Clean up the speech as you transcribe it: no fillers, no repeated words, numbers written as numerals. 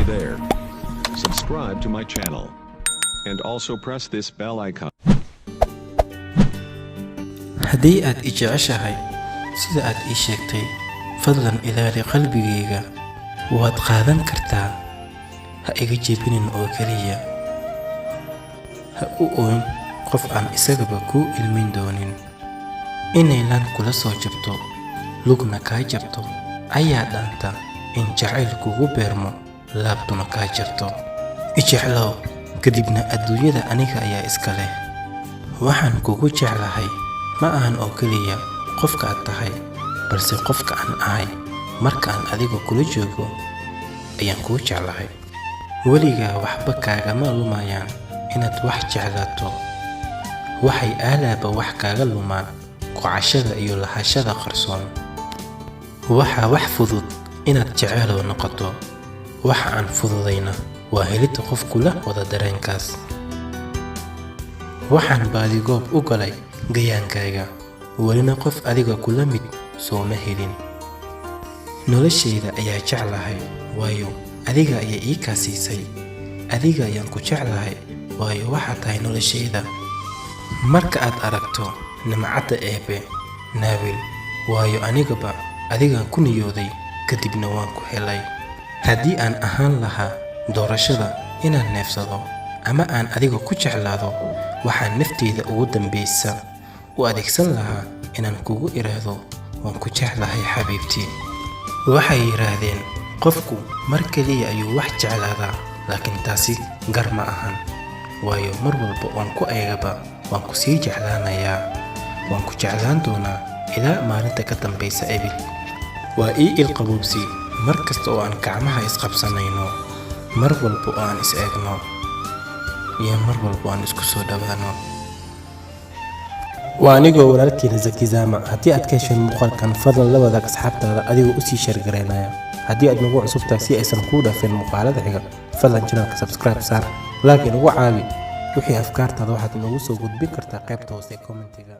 Hey there. Subscribe to my channel. And also press this bell icon. haddii aad i jeceshahay sida aad ii sheegtay fadlan ilaali qalbigayga waad qaadan kartaa ha iga jebinin oo kaliya ha u oyn qof aan isagaba kuu ilmin doonin inay lan kula soo jabto lugna kaa jabto ayaa dhaanta in jacayl kugu beermo laabtuna kaa jabto ijeclow kadibna adduunyada aniga ayaa iska leh waxaan kugu jeclahay ma ahan oo kaliya qofka aad tahay balse qofka aan ahay markaan adiga kula joogo ayaan kuu jeclahay weligaa waxba kaagama lumayaan inaad wax jeclaato waxay aalaaba wax kaaga lumaan gocashada iyo lahashada qarsoon waxaa wax fudud inaad jeceelow noqoto waxa aan fududayna waa helidda qof kula wada dareenkaas waxaan baadigoob u galay gayaankayga welina qof adiga kula mid sooma helin noloshayda ayaa jeclahay waayo adiga ayaa ii kaasiisay adiga ayaan ku jeclahay waayo waxaa tahay noloshayda marka aad aragto nimcadda eebe naawil waayo anigaba adigaan ku niyooday kadibna waan ku helay haddii aan ahaan lahaa doorashada inaan neefsado ama aan adiga ku jeclaado waxaan nafteyda ugu dambaysa u adeegsan lahaa inaan kugu iraahdo waan ku jeclahay xabiibtii waxay yiraahdeen qofku mar kaliya ayuu wax jeclaadaa laakiin taasi gar ma ahan waayo mar walba oon ku eegaba waan ku sii jeclaanayaa waan ku jeclaan doonaa ilaa maalinta ka dambaysa ebil waa ii ilqaboobsi mar kasta oo aan gacmaha isqabsanayno mar walba oo aan is eegno iyo mar walba aan isku soo dhawaano waa anigoo walaalkiina Zaki Zama haddii aad ka hesheen muuqaalkan fadlan la wadaag asxaabtaada adigoo u sii sheergareynaya haddii aad nagu cusubtahay si aysan kuu dhaafin muuqaalada xiga fadlan channelka subscribe saar like inagu caawi wixii afkaartaada waxaad nagu soo gudbin kartaa qaybta hoose ee commentiga